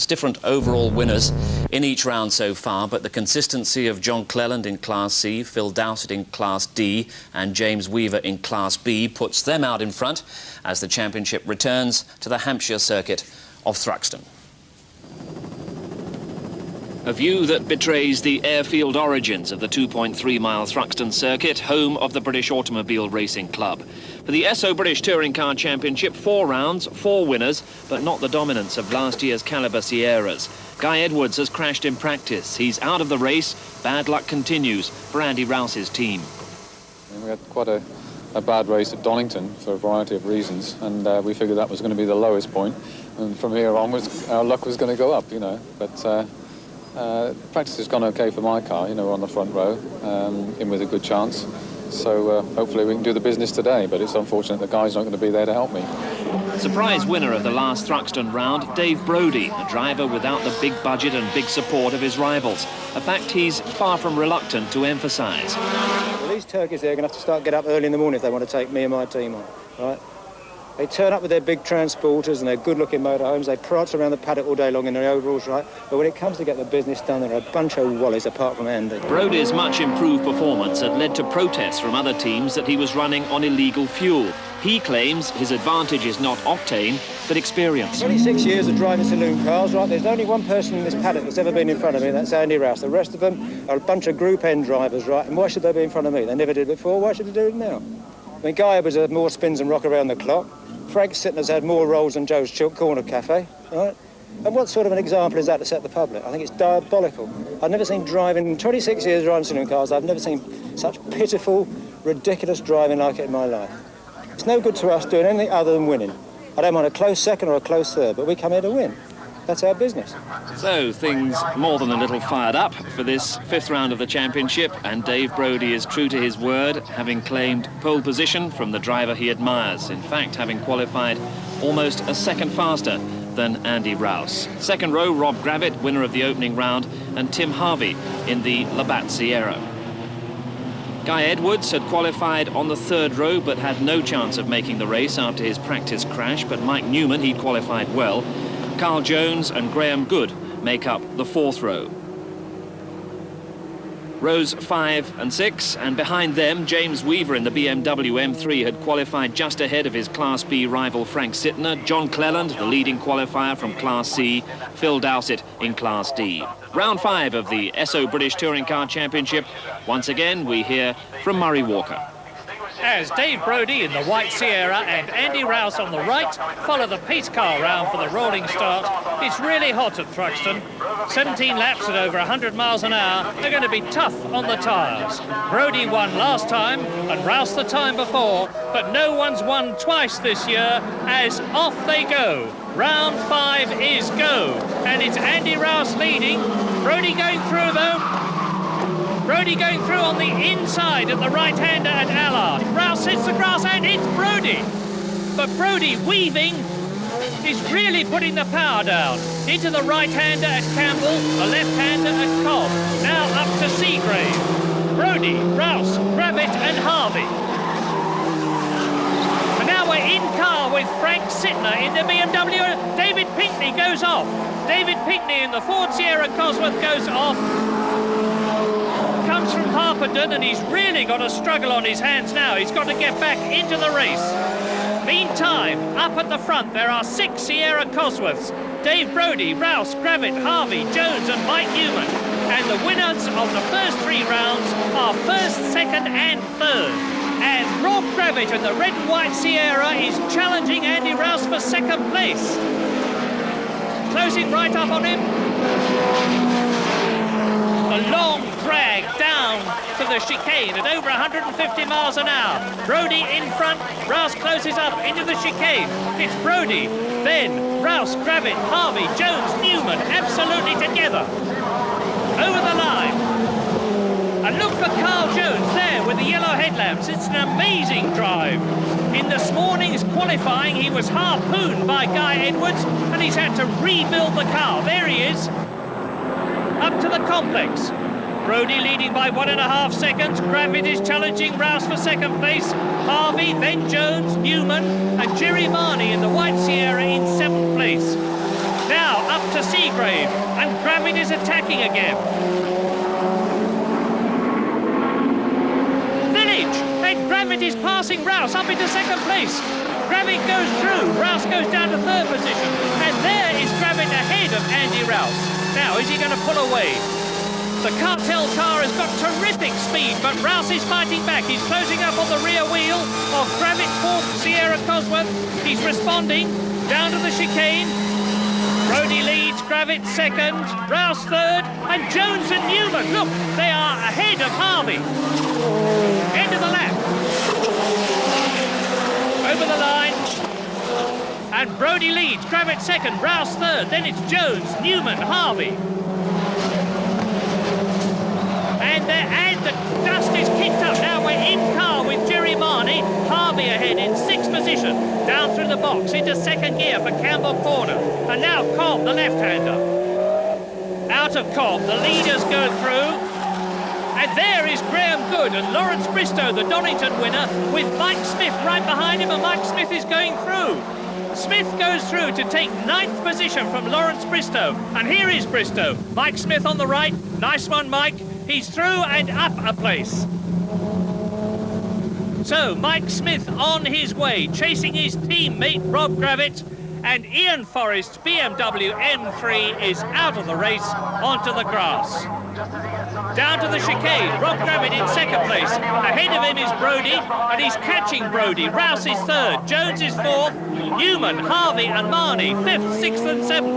different overall winners in each round so far, but the consistency of John Cleland in Class C, Phil Dowsett in Class D and James Weaver in Class B puts them out in front as the championship returns to the Hampshire circuit of Thruxton. A view that betrays the airfield origins of the 2.3-mile Thruxton circuit, home of the British Automobile Racing Club. For the Esso British Touring Car Championship, 4 rounds, 4 winners, but not the dominance of last year's Caliber Sierras. Guy Edwards has crashed in practice. He's out of the race. Bad luck continues for Andy Rouse's team. We had quite a bad race at Donington for a variety of reasons, and we figured that was going to be the lowest point, and from here onwards our luck was going to go up, you know. But practice has gone okay for my car, you know, on the front row, in with a good chance. So hopefully we can do the business today, but it's unfortunate the guy's not going to be there to help me. Surprise winner of the last Thruxton round, Dave Brodie, a driver without the big budget and big support of his rivals. A fact he's far from reluctant to emphasise. Well, these turkeys, they're going to have to get up early in the morning if they want to take me and my team on, right? They turn up with their big transporters and their good-looking motorhomes. They prance around the paddock all day long in their overalls, right? But when it comes to get the business done, they're a bunch of wallies apart from Andy. Brodie's much improved performance had led to protests from other teams that he was running on illegal fuel. He claims his advantage is not octane, but experience. 26 years of driving saloon cars, right? There's only one person in this paddock that's ever been in front of me, and that's Andy Rouse. The rest of them are a bunch of Group N drivers, right? And why should they be in front of me? They never did it before. Why should they do it now? I mean, Guy was more spins and rock around the clock. Frank Sittner's had more rolls than Joe's Chilk Corner Cafe, right? And what sort of an example is that to set the public? I think it's diabolical. I've never seen driving, in 26 years driving saloon cars, I've never seen such pitiful, ridiculous driving like it in my life. It's no good to us doing anything other than winning. I don't mind a close second or a close third, but we come here to win. That's our business. So things more than a little fired up for this 5th round of the championship, and Dave Brodie is true to his word, having claimed pole position from the driver he admires. In fact, having qualified almost a second faster than Andy Rouse. Second row, Rob Gravitt, winner of the opening round, and Tim Harvey in the Labatt Sierra. Guy Edwards had qualified on the 3rd row but had no chance of making the race after his practice crash, but Mike Newman, he'd qualified well. Carl Jones and Graham Good make up the 4th row. Rows 5 and 6, and behind them, James Weaver in the BMW M3 had qualified just ahead of his Class B rival Frank Sittner. John Cleland, the leading qualifier from Class C, Phil Dowsett in Class D. Round 5 of the Esso British Touring Car Championship. Once again, we hear from Murray Walker. As Dave Brodie in the white Sierra and Andy Rouse on the right follow the pace car round for the rolling start. It's really hot at Thruxton. 17 laps at over 100 miles an hour. They're going to be tough on the tyres. Brodie won last time and Rouse the time before, but no one's won twice this year as off they go. Round 5 is go, and it's Andy Rouse leading. Brodie going through though. Brodie going through on the inside at the right-hander at Allard. Rouse hits the grass and it's Brodie. But Brodie weaving is really putting the power down. Into the right-hander at Campbell, the left-hander at Cobb. Now up to Seagrave. Brodie, Rouse, Gravitt and Harvey. And now we're in car with Frank Sittner in the BMW. David Pinkney goes off. David Pinkney in the Ford Sierra Cosworth goes off. Comes from Harpenden and he's really got a struggle on his hands now. He's got to get back into the race. Meantime, up at the front there are 6 Sierra Cosworths. Dave Brodie, Rouse, Gravitt, Harvey, Jones and Mike Newman. And the winners of the first 3 rounds are 1st, 2nd and 3rd. And Rob Gravitt in the red and white Sierra is challenging Andy Rouse for 2nd place. Closing right up on him. A long drag down to the chicane at over 150 miles an hour. Brodie in front, Rouse closes up into the chicane. It's Brodie, then Rouse, Gravitt, Harvey, Jones, Newman, absolutely together. Over the line. And look for Carl Jones there with the yellow headlamps. It's an amazing drive. In this morning's qualifying, he was harpooned by Guy Edwards and he's had to rebuild the car. There he is. Up to the complex. Brodie leading by 1.5 seconds. Gravitt is challenging Rouse for 2nd place. Harvey, then Jones, Newman, and Jerry Marney in the white Sierra in 7th place. Now Now up to Seagrave, and Gravett is attacking again. Village, and Gravett is passing Rouse up into second place. Gravett goes through, Rouse goes down to third position, and there is Gravett ahead of Andy Rouse. Now, is he going to pull away? The cartel car has got terrific speed, but Rouse is fighting back. He's closing up on the rear wheel of Gravett fourth, Sierra Cosworth. He's responding down to the chicane. Brodie leads, Gravett second, Rouse third, and Jones and Newman, look, they are ahead of Harvey. End of the lap. Over the line. And Brodie leads, Gravett second, Rouse third, then it's Jones, Newman, Harvey. And the dust is kicked up. Now we're in car with Jerry Marnie. Harvey ahead in sixth position. Down through the box into second gear for Campbell Corner. And now Cobb, the left-hander. Out of Cobb, the leaders go through. And there is Graham Good and Lawrence Bristow, the Donington winner, with Mike Smith right behind him, and Mike Smith is going through. Smith goes through to take ninth position from Lawrence Bristow. And here is Bristow. Mike Smith on the right. Nice one, Mike. He's through and up a place. So Mike Smith on his way, chasing his teammate Rob Gravett, and Ian Forrest's BMW M3 is out of the race onto the grass. Down to the chicane, Rob Gravett in second place. Ahead of him is Brodie, and he's catching Brodie. Rouse is third, Jones is fourth, Newman, Harvey and Marnie, fifth, sixth and seventh.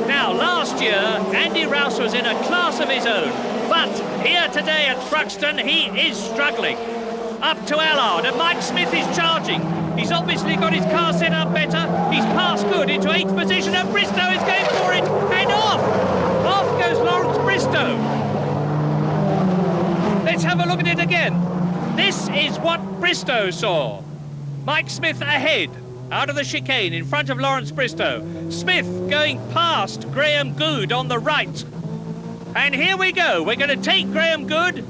Now, last year, Andy Rouse was in a class of his own, but here today at Thruxton, he is struggling. Up to Allard, and Mike Smith is charging. He's obviously got his car set up better. He's passed Good into eighth position, and Bristow is going for it, and off! Off goes Lawrence Bristow. Let's have a look at it again. This is what Bristow saw. Mike Smith ahead, out of the chicane in front of Lawrence Bristow. Smith going past Graham Good on the right. And here we go. We're going to take Graham Good,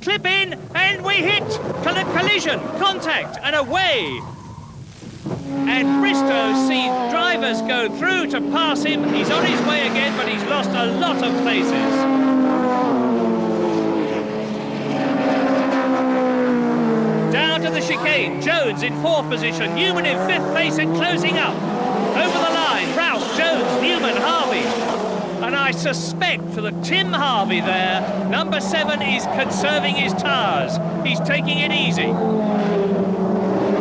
clip in, and we hit. Collision, contact, and away. And Bristow sees drivers go through to pass him. He's on his way again, but he's lost a lot of places. Down to the chicane, Jones in fourth position, Newman in fifth place and closing up. Over the line, Rouse, Jones, Newman, Harvey. And I suspect for the Tim Harvey there, number 7 is conserving his tyres. He's taking it easy.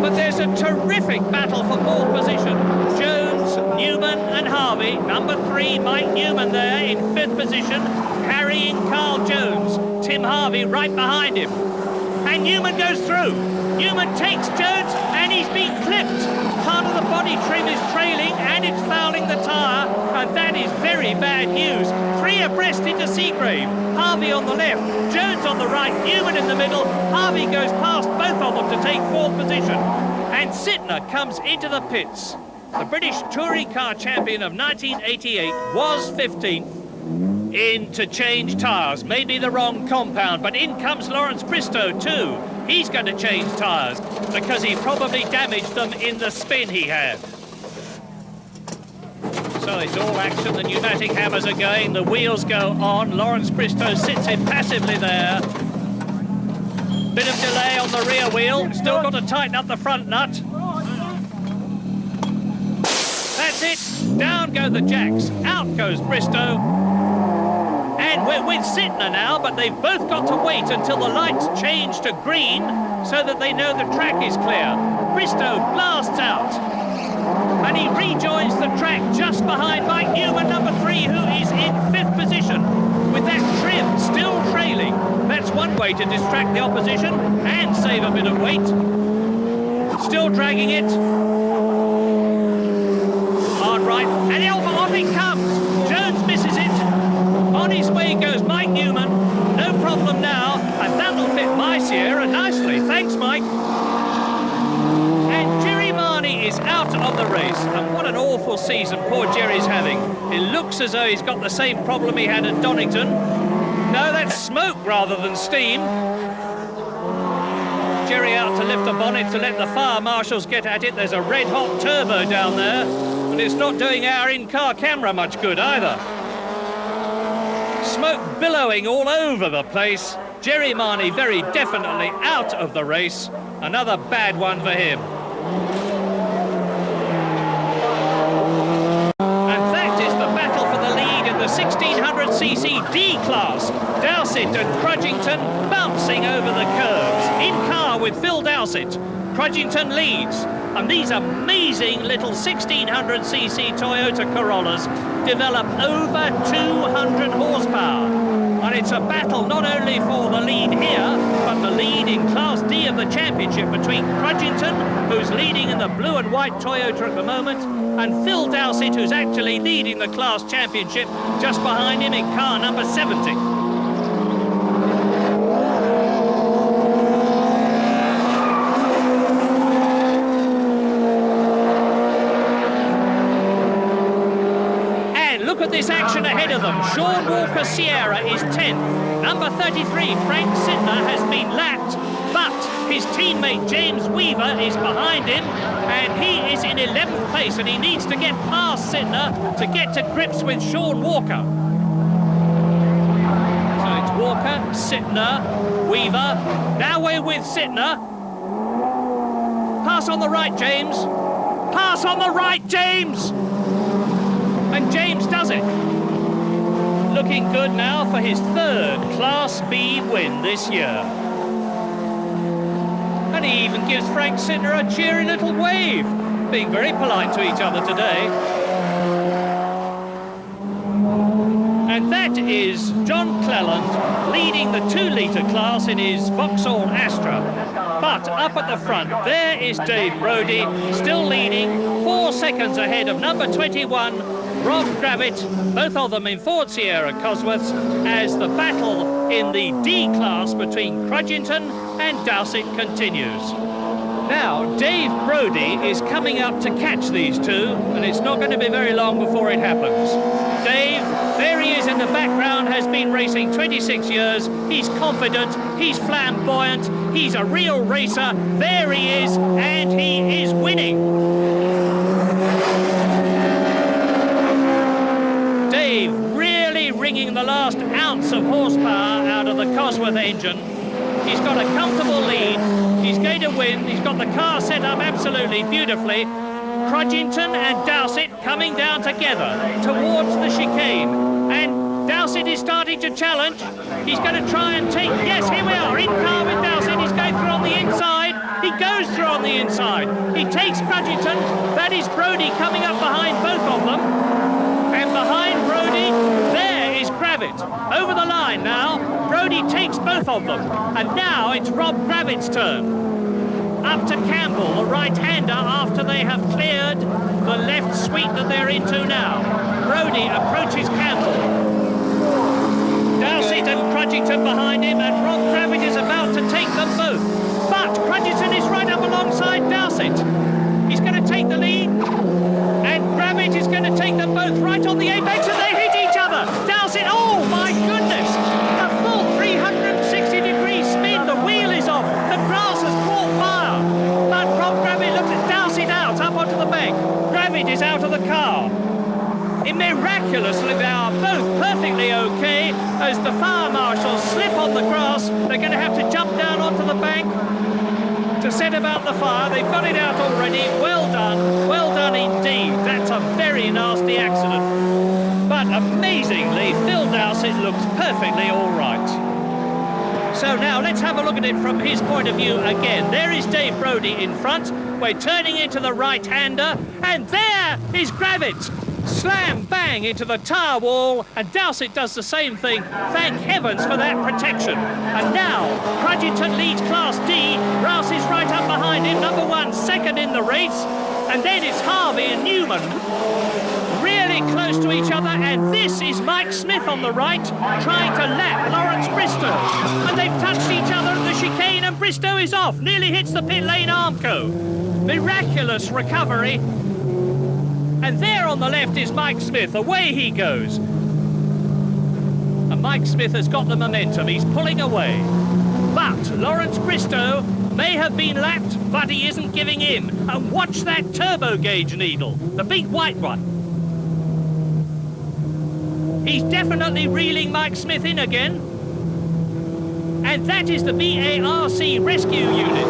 But there's a terrific battle for fourth position. Jones, Newman and Harvey. Number 3, Mike Newman there in fifth position, carrying Carl Jones. Tim Harvey right behind him. And Newman goes through. Newman takes Jones and he's been clipped. Part of the body trim is trailing and it's fouling the tyre, and that is very bad news. 3 abreast into Seagrave. Harvey on the left, Jones on the right, Newman in the middle. Harvey goes past both of them to take fourth position. And Sittner comes into the pits. The British touring car champion of 1988 was 15th. In to change tyres, maybe the wrong compound, but in comes Lawrence Bristow too. He's going to change tyres because he probably damaged them in the spin he had. So it's all action, the pneumatic hammers are going, the wheels go on, Lawrence Bristow sits impassively there. Bit of delay on the rear wheel, still got to tighten up the front nut. That's it, down go the jacks, out goes Bristow. And we're with Sittner now, but they've both got to wait until the lights change to green so that they know the track is clear. Bristow blasts out. And he rejoins the track just behind Mike Newman, number 3, who is in 5th position. With that trim still trailing. That's one way to distract the opposition and save a bit of weight. Still dragging it. Hard right, and off it comes. Jones misses it. On his way goes Mike Newman. No problem now, and that'll fit my Sierra nicely. Thanks, Mike. And Jerry Marnie is out of the race, and what an awful season poor Jerry's having. It looks as though he's got the same problem he had at Donington. No, that's smoke rather than steam. Jerry out to lift the bonnet to let the fire marshals get at it. There's a red-hot turbo down there, and And it's not doing our in-car camera much good either. Smoke billowing all over the place. Jerry Marney very definitely out of the race. Another bad one for him. And that is the battle for the lead in the 1600cc D class. Dowsett and Crudgington bouncing over the curves. In car with Phil Dowsett. Crudgington leads. And these amazing little 1600cc Toyota Corollas develop over 200 horsepower. And it's a battle not only for the lead here, but the lead in Class D of the championship between Crudgington, who's leading in the blue and white Toyota at the moment, and Phil Dowsett, who's actually leading the Class Championship just behind him in car number 70. Look at this action ahead of them. Sean Walker Sierra is 10th. Number 33, Frank Sidner, has been lapped, but his teammate James Weaver is behind him, and he is in 11th place, and he needs to get past Sidner to get to grips with Sean Walker. So it's Walker, Sidner, Weaver. Now we're with Sidner. Pass on the right, James. Pass on the right, James! And James does it. Looking good now for his third Class B win this year. And he even gives Frank Sidner a cheery little wave, being very polite to each other today. And that is John Cleland leading the 2-litre class in his Vauxhall Astra. But up at the front, there is Dave Brodie, still leading, 4 seconds ahead of number 21, Rob Gravitt, both of them in Ford Sierra Cosworths, as the battle in the D class between Crudgington and Dowsett continues. Now, Dave Brodie is coming up to catch these two, and it's not going to be very long before it happens. Dave, there he is in the background, has been racing 26 years. He's confident, he's flamboyant, he's a real racer. There he is, and he is winning. Dave really wringing the last ounce of horsepower out of the Cosworth engine. He's got a comfortable lead. He's going to win. He's got the car set up absolutely beautifully. Crudgington and Dowsett coming down together towards the chicane. And Dowsett is starting to challenge. He's going to try and take... Yes, here we are, in car with Dowsett. He's going through on the inside. He goes through on the inside. He takes Crudgington. That is Brodie coming up behind both of them. And behind Brodie, there is Gravitt. Over the line now. Brodie takes both of them. And now it's Rob Gravitt's turn. Up to Campbell, the right-hander, after they have cleared the left sweep that they're into now. Brodie approaches Campbell. Dowsett and Crudgington behind him, and Rob Gravitt is about to take them both. But Crudgington is right up alongside Dowsett. He's going to take the lead, and Gravitt is going to take them both right on the apex, and they hit each other. Dowsett, oh my goodness! A full 360-degree spin, the wheel is off, the grass has caught fire. But Rob Gravitt looks at Dowsett out, up onto the bank. Gravitt is out of the car. Miraculously, they are both perfectly okay as the fire marshals slip on the grass. They're going to have to jump down onto the bank to set about the fire. They've got it out already. Well done indeed. That's a very nasty accident. But amazingly, Phil Dowsett looks perfectly all right. So now let's have a look at it from his point of view again. There is Dave Brodie in front. We're turning into the right-hander, and there is Gravitt. Slam bang into the tyre wall, and Dowsett does the same thing. Thank heavens for that protection. And now Crudgington leads Class D. Rouse is right up behind him, number 1, second in the race. And then it's Harvey and Newman really close to each other, and this is Mike Smith on the right trying to lap Lawrence Bristow. And they've touched each other at the chicane, and Bristow is off, nearly hits the pit lane Armco. Miraculous recovery. And there on the left is Mike Smith. Away he goes. And Mike Smith has got the momentum. He's pulling away. But Lawrence Bristow may have been lapped, but he isn't giving in. And watch that turbo gauge needle, the big white one. He's definitely reeling Mike Smith in again. And that is the BARC rescue unit.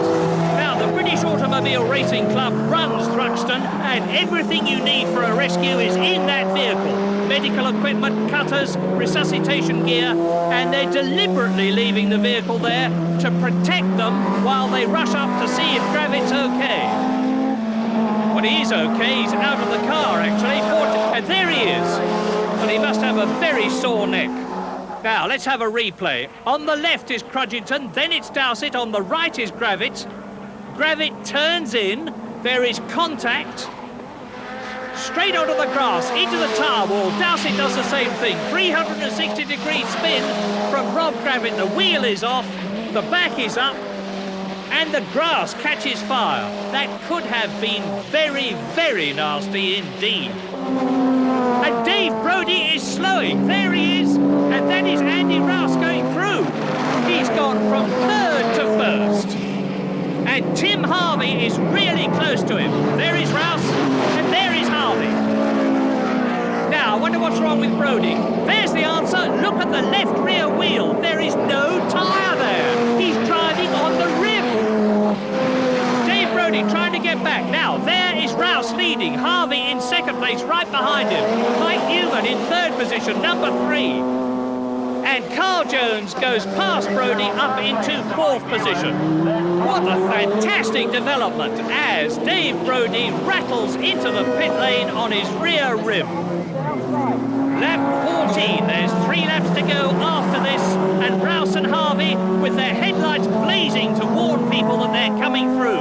Now, the British Automobile Racing Club runs Thruxton, and everything you need for a rescue is in that vehicle. Medical equipment, cutters, resuscitation gear, and they're deliberately leaving the vehicle there to protect them while they rush up to see if Gravit's okay. Well, he is okay. He's out of the car, actually. And there he is. But he must have a very sore neck. Now, let's have a replay. On the left is Crudgington, then it's Dowsett, on the right is Gravit. Gravit turns in, there is contact. Straight onto the grass, into the tyre wall. Dowsett does the same thing. 360-degree spin from Rob Gravit. The wheel is off, the back is up, and the grass catches fire. That could have been very, very nasty indeed. And Dave Brodie is slowing. There he is. And that is Andy Rouse going through. He's gone from third to first. And Tim Harvey is really close to him. There is Rouse, and there is Harvey. Now, I wonder what's wrong with Brodie. There's the answer. Look at the left rear wheel. There is no tyre there. He's driving on the rim. Dave Brodie trying to get back. Now, there is Rouse leading. Harvey in second place, right behind him. Mike Newman in third position, number 3. And Carl Jones goes past Brodie up into fourth position. What a fantastic development as Dave Brodie rattles into the pit lane on his rear rim. Lap 14, there's 3 laps to go after this, and Rouse and Harvey with their headlights blazing to warn people that they're coming through.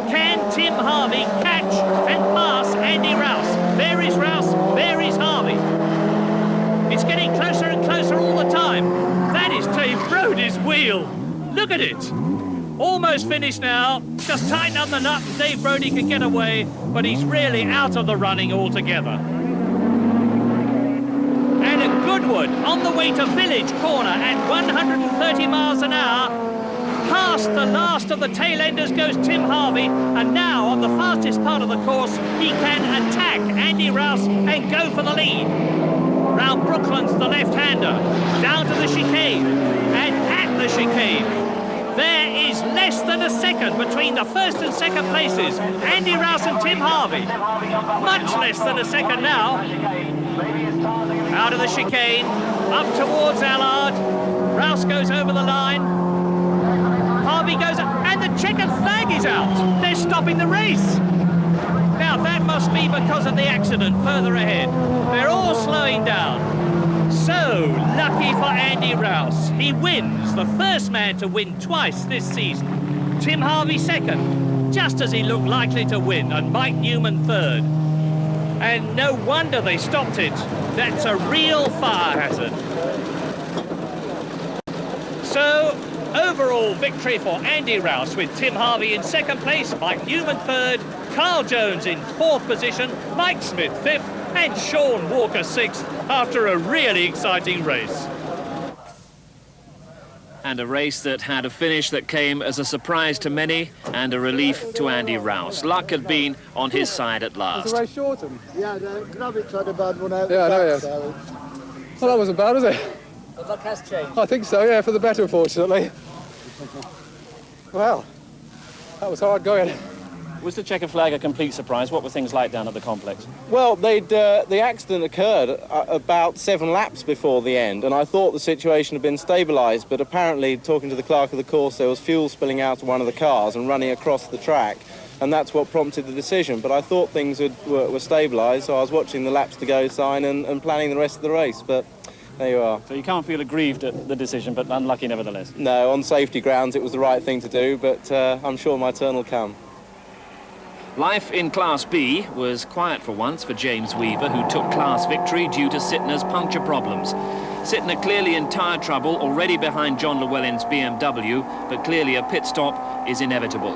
Can Tim Harvey catch and pass Andy Rouse? There is Rouse, there is Harvey. It's getting closer and closer all the time. That is Dave Brodie's wheel. Look at it. Almost finished now. Just tighten up the nut and Dave Brodie can get away, but he's really out of the running altogether. And a Goodwood on the way to Village Corner at 130 miles an hour. Past the last of the tail-enders goes Tim Harvey, and now on the fastest part of the course, he can attack Andy Rouse and go for the lead. Round Brooklands, the left-hander, down to the chicane, and at the chicane, there is less than a second between the first and second places, Andy Rouse and Tim Harvey. Much less than a second now. Out of the chicane, up towards Allard, Rouse goes over the line, Harvey goes up, and the checkered flag is out. They're stopping the race. Now, that must be because of the accident further ahead. They're all slowing down. So, lucky for Andy Rouse. He wins, the first man to win twice this season. Tim Harvey second, just as he looked likely to win, and Mike Newman third. And no wonder they stopped it. That's a real fire hazard. So, overall victory for Andy Rouse with Tim Harvey in second place, Mike Newman third, Carl Jones in fourth position, Mike Smith fifth, and Sean Walker sixth after a really exciting race. And a race that had a finish that came as a surprise to many and a relief to Andy Rouse. Luck had been on his side at last. Was the race shortened? Yeah, the Gravit had a bad one out. Yeah, I know, yes. So. Well, that wasn't bad, was it? The luck has changed. I think so, yeah, for the better, unfortunately. Well, that was hard going. Was the checkered flag a complete surprise? What were things like down at the complex? Well, the accident occurred about 7 laps before the end, and I thought the situation had been stabilised, but apparently, talking to the clerk of the course, there was fuel spilling out of one of the cars and running across the track, and that's what prompted the decision. But I thought things were stabilised, so I was watching the laps to go sign and planning the rest of the race, but there you are. So you can't feel aggrieved at the decision, but unlucky nevertheless? No, on safety grounds it was the right thing to do, but I'm sure my turn will come. Life in Class B was quiet for once for James Weaver, who took class victory due to Sittner's puncture problems. Sittner clearly in tyre trouble, already behind John Llewellyn's BMW, but clearly a pit stop is inevitable.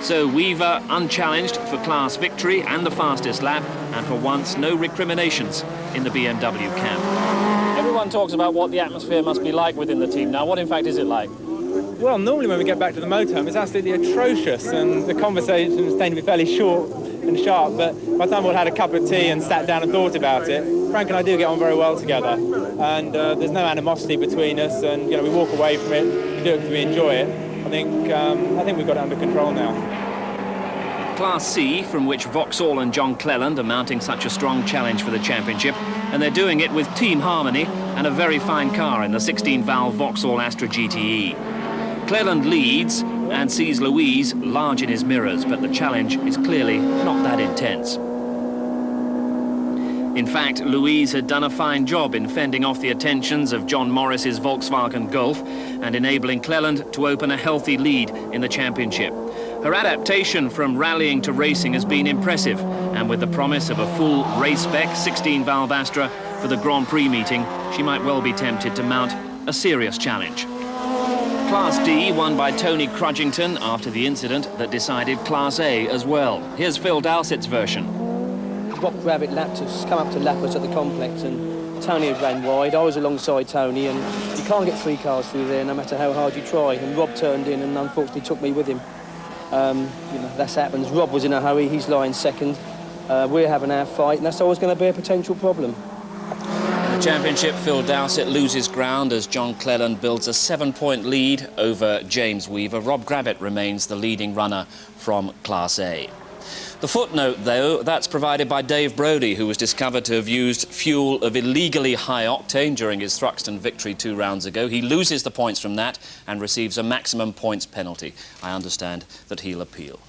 So Weaver unchallenged for class victory and the fastest lap, and for once no recriminations in the BMW camp. Everyone Everyone talks about what the atmosphere must be like within the team. Now, what in fact is it like? Well, normally when we get back to the motorhome, it's absolutely atrocious, and the conversations tend to be fairly short and sharp, but by the time we've had a cup of tea and sat down and thought about it, Frank and I do get on very well together, and there's no animosity between us, and we walk away from it, we do it because we enjoy it. I think we've got it under control now. Class C, from which Vauxhall and John Cleland are mounting such a strong challenge for the championship, and they're doing it with team harmony and a very fine car in the 16-valve Vauxhall Astra GTE. Cleland leads and sees Louise large in his mirrors, but the challenge is clearly not that intense. In fact, Louise had done a fine job in fending off the attentions of John Morris's Volkswagen Golf and enabling Cleland to open a healthy lead in the championship. Her adaptation from rallying to racing has been impressive, and with the promise of a full race-spec 16-valve Astra for the Grand Prix meeting, she might well be tempted to mount a serious challenge. Class D won by Tony Crudgington after the incident that decided Class A as well. Here's Phil Dowsett's version. Rob Gravitt lapped us, come up to lap us at the complex, and Tony had ran wide. I was alongside Tony, and you can't get 3 cars through there no matter how hard you try. And Rob turned in and unfortunately took me with him. That happens. Rob was in a hurry, he's lying second. We're having our fight, and that's always going to be a potential problem. In the championship, Phil Dowsett loses ground as John Cleland builds a 7-point lead over James Weaver. Rob Gravitt remains the leading runner from Class A. The footnote, though, that's provided by Dave Brodie, who was discovered to have used fuel of illegally high octane during his Thruxton victory 2 rounds ago. He loses the points from that and receives a maximum points penalty. I understand that he'll appeal.